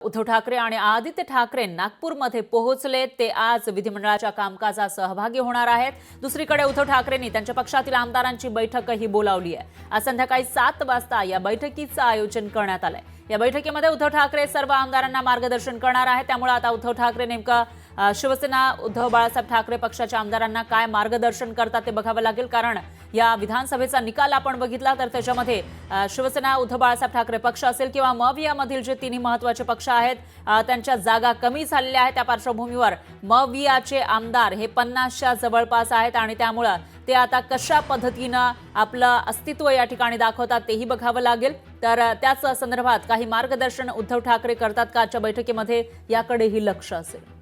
उद्धव ठाकरे आणि आदित्य ठाकरे नागपूरमध्ये पोहोचले। ते आज विधिमंडळाच्या कामकाजात सहभागी होणार आहेत। दुसरीकडे उद्धव ठाकरेंनी त्यांच्या पक्षातील आमदारांची बैठकही बोलावली आहे। आज संध्याकाळी 7 वाजता या बैठकीचं आयोजन करण्यात आलंय। या बैठकीमध्ये उद्धव ठाकरे सर्व आमदारांना मार्गदर्शन करणार आहेत। त्यामुळे आता उद्धव ठाकरे नेमका शिवसेना उद्धव बाळासाहेब ठाकरे पक्षाच्या आमदारांना काय मार्गदर्शन करतात ते बघावं लागेल। कारण या विधानसभेचा निकाल आपण बघितला तर त्याच्यामध्ये शिवसेना उद्धव बाळासाहेब ठाकरे पक्ष असेल किंवा मव यामधील जे तिन्ही महत्त्वाचे पक्ष आहेत त्यांच्या जागा कमी झालेल्या आहेत। त्या पार्श्वभूमीवर मवियाचे आमदार हे 50च्या जवळपास आहेत आणि त्यामुळे ते आता कशा पद्धतीने आपलं अस्तित्व या ठिकाणी दाखवतात तेही बघावं लागेल। तर त्याच संदर्भात काही मार्गदर्शन उद्धव ठाकरे करतात का आजच्या बैठकीमध्ये याकडेही लक्ष असेल।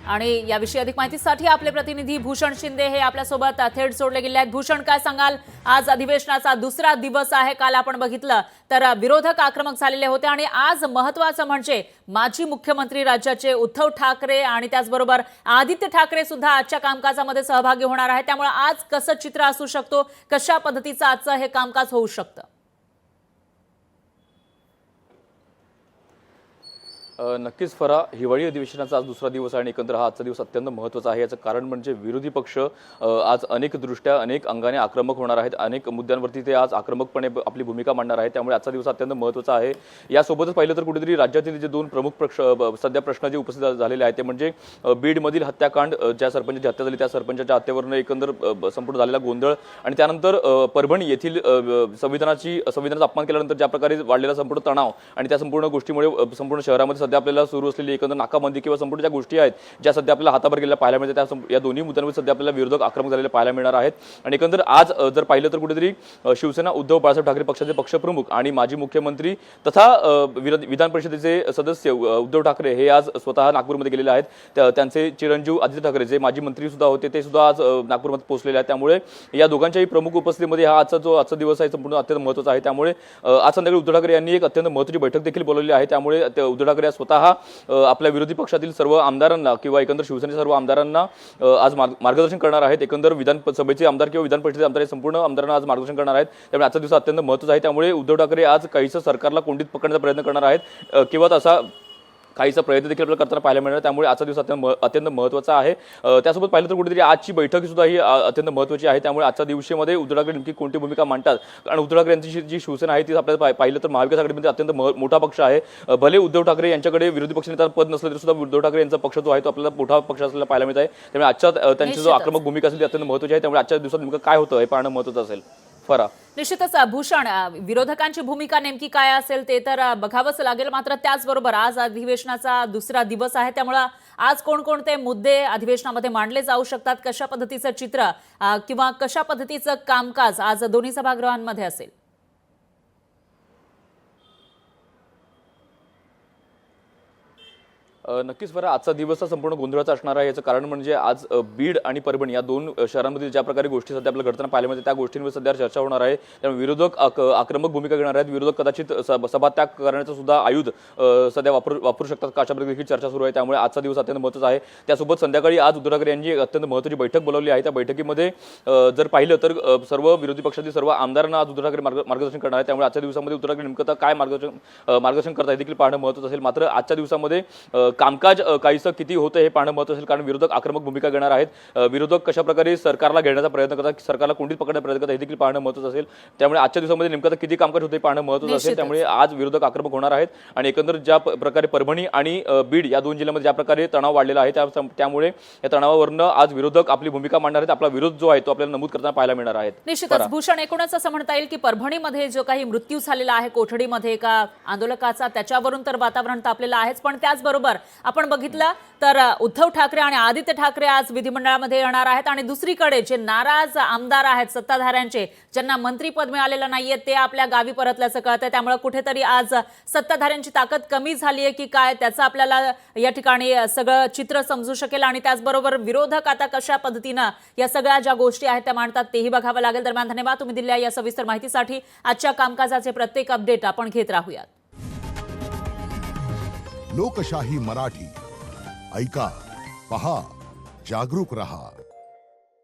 आणि याविषयी अधिक माहितीसाठी आपले प्रतिनिधी भूषण शिंदे हे आपल्या सोबत थेट जोडले गेले आहेत। भूषण, काय सांगाल? आज अधिवेशनाचा दुसरा दिवस आहे। काल आपण बघितलं तर विरोधक आक्रमक झालेले होते आणि आज महत्त्वाचं म्हणजे माजी मुख्यमंत्री राज्याचे उद्धव ठाकरे आणि त्याचबरोबर आदित्य ठाकरे सुद्धा आजच्या कामकाजामध्ये सहभागी होणार आहेत। त्यामुळे आज कसं चित्र असू शकतो, कशा पद्धतीचं आजचं हे कामकाज होऊ शकतं? नक्कीच फरा, हिवाळी अधिवेशनाचा आज दुसरा दिवस आहे आणि एकंदर हा आजचा दिवस अत्यंत महत्त्वाचा आहे। याचं कारण म्हणजे विरोधी पक्ष आज अनेक दृष्ट्या अनेक अंगाने आक्रमक होणार आहेत। अनेक मुद्द्यांवरती ते आज आक्रमकपणे आपली भूमिका मांडणार आहेत। त्यामुळे आजचा दिवस अत्यंत महत्त्वाचा आहे। यासोबतच पाहिलं तर कुठेतरी राज्यातील जे दोन प्रमुख सध्या प्रश्न जे उपस्थित झालेले आहेत ते म्हणजे बीडमधील हत्याकांड, ज्या सरपंचाची हत्या झाली त्या सरपंचाच्या हत्येवरून एकंदर संपूर्ण झालेला गोंधळ आणि त्यानंतर परभणी येथील संविधानाचा अपमान केल्यानंतर ज्या प्रकारे वाढलेला संपूर्ण तणाव आणि त्या संपूर्ण गोष्टीमुळे संपूर्ण शहरामध्ये सध्या आपल्याला सुरू असलेली एकंदर नाकाबंदी किंवा संपूर्ण ज्या गोष्टी आहेत ज्या सध्या आपल्याला हातावर गेलेल्या पाहायला मिळतात त्या या दोन्ही मुद्द्यांवर सध्या आपल्याला विरोधक आक्रमक झालेले पाहायला मिळणार आहेत। आणि एकंदर आज जर पाहिलं तर कुठेतरी शिवसेना उद्धव बाळासाहेब ठाकरे पक्षाचे पक्षप्रमुख आणि माजी मुख्यमंत्री तथा विधान परिषदेचे सदस्य उद्धव ठाकरे हे आज स्वतः नागपूरमध्ये गेलेले आहेत। त्यांचे चिरंजीव आदित्य ठाकरे जे माजी मंत्री सुद्धा होते ते सुद्धा आज नागपूरमध्ये पोहोचलेले आहेत। त्यामुळे या दोघांच्याही प्रमुख उपस्थितीमध्ये हा आजचा दिवस आहे संपूर्ण अत्यंत महत्त्वाचा आहे। त्यामुळे आज संध्याकाळी उद्धव ठाकरे यांनी एक अत्यंत महत्त्वाची बैठक देखील बोलावली आहे। त्यामुळे उद्धव ठाकरे स्वतः आपल्या विरोधी पक्षातील सर्व आमदारांना किंवा एकंदर शिवसेनेच्या सर्व आमदारांना आज मार्गदर्शन करणार आहेत। एकंदर विधानसभेचे आमदार किंवा विधान परिषदेचे आमदार संपूर्ण आमदारांना आज मार्गदर्शन करणार आहेत। त्यामुळे आजचा दिवस अत्यंत महत्त्वाचा आहे। त्यामुळे उद्धव ठाकरे आज काहीसं सरकारला कोंडीत पकडण्याचा प्रयत्न करणार आहेत किंवा तसा काहीचा प्रयत्न देखील आपल्याला करताना पाहायला मिळणार। त्यामुळे आजचा दिवस अत्यंत महत्त्वाचा आहे। त्यासोबत पाहिलं तर कुठेतरी आजची बैठक सुद्धा ही अत्यंत महत्त्वाची आहे। त्यामुळे आजच्या दिवशीमध्ये उद्धव ठाकरे नेमकी कोणती भूमिका मांडतात, कारण उद्धव ठाकरे यांची जी शिवसेना आहे ती आपल्याला पाहिलं तर महाविकास आघाडीमध्ये अत्यंत मोठा पक्ष आहे। भले उद्धव ठाकरे यांच्याकडे विरोधी पक्षनेता पद नसलं तरी सुद्धा उद्धव ठाकरे यांचा पक्ष जो आहे तो आपल्याला मोठा पक्ष असलेला पाहायला मिळत आहे। त्यामुळे आजच्या त्यांची जो आक्रमक भूमिका असेल ती अत्यंत महत्त्वाची आहे। त्यामुळे आजच्या दिवसात नेमकं काय होतं हे पाहणं महत्त्वाचं असेल। फरा, निश्चितच भूषण, विरोधकांची भूमिका नेमकी काय असेल ते तर बघावंच लागेल। मात्र त्याचबरोबर आज अधिवेशनाचा दुसरा दिवस आहे त्यामुळे आज कोणकोणते मुद्दे अधिवेशनामध्ये मांडले जाऊ शकतात, कशा पद्धतीचं चित्र किंवा कशा पद्धतीचं कामकाज आज दोन्ही सभागृहांमध्ये असेल? नक्कीच बरं, आजचा दिवस हा संपूर्ण गोंधळाचा असणार आहे। याचं कारण म्हणजे आज बीड आणि परभणी या दोन शहरांमधील ज्या प्रकारे गोष्टी सध्या आपल्याला घडताना पाहायला मिळतात त्या गोष्टींवर सध्या चर्चा होणार आहे। त्यामुळे विरोधक आक्रमक भूमिका घेणार आहेत। विरोधक कदाचित सभात्याग करण्याचं सुद्धा आयुध सध्या वापरू शकतात का, अशा प्रकारे देखील चर्चा सुरू आहे। त्यामुळे आजचा दिवस अत्यंत महत्त्वाचा आहे। त्यासोबत संध्याकाळी आज उद्धव ठाकरे यांनी एक अत्यंत महत्त्वाची बैठक बोलावली आहे। त्या बैठकीमध्ये जर पाहिलं तर सर्व विरोधी पक्षातील सर्व आमदारांना आज उद्धव ठाकरे मार्गदर्शन करणार आहेत। त्यामुळे आजच्या दिवसामध्ये उद्धव ठाकरे नेमकं काय मार्गदर्शन करता हे देखील पाहणं महत्त्वाचं असेल। मात्र आजच्या दिवसामध्ये कामकाज काहीसं किती होतं हे पाहणं महत्त्वाचं असेल, कारण विरोधक आक्रमक भूमिका घेणार आहेत। विरोधक कशा प्रकारे सरकारला घेण्याचा प्रयत्न करतात, सरकारला कोंडीत पकडण्याचा प्रयत्न करतात हे देखील पाहणं महत्त्वाचं असेल। त्यामुळे आजच्या दिवसामध्ये नेमकं किती कामकाज होते हे पाहणं महत्त्वाचं असेल। त्यामुळे आज विरोधक आक्रमक होणार आहेत आणि एकंदर ज्या प्रकारे परभणी आणि बीड या दोन जिल्ह्यांमध्ये ज्या प्रकारे तणाव वाढलेला आहे त्यामुळे या तणावावरनं आज विरोधक आपली भूमिका मांडणार आहेत। आपला विरोध जो आहे तो आपल्याला नमूद करताना पाहायला मिळणार आहे। निश्चितच भूषण, एकूणच असं म्हणता येईल की परभणीमध्ये जो काही मृत्यू झालेला आहे कोठडीमध्ये एका आंदोलकाचा त्याच्यावरून तर वातावरण तापलेलं आहेच, पण त्याचबरोबर आपण बघितलं तर उद्धव ठाकरे आणि आदित्य ठाकरे आज विधिमंडळामध्ये येणार आहेत आणि दुसरीकडे जे नाराज आमदार आहेत सत्ताधाऱ्यांचे, ज्यांना मंत्रीपद मिळालेलं नाहीये, ते आपल्या गावी परतल्याचं कळतंय। त्यामुळे कुठेतरी आज सत्ताधाऱ्यांची ताकद कमी झाली आहे की काय त्याचं आपल्याला या ठिकाणी सगळं चित्र समजू शकेल। आणि त्याचबरोबर विरोधक आता कशा पद्धतीनं या सगळ्या ज्या गोष्टी आहेत त्या मांडतात तेही बघावं लागेल। दरम्यान धन्यवाद तुम्ही दिलेल्या या सविस्तर माहितीसाठी। आजच्या कामकाजाचे प्रत्येक अपडेट आपण घेत राहूयात। लोकशाही मराठी ऐका, पहा, जागरूक रहा।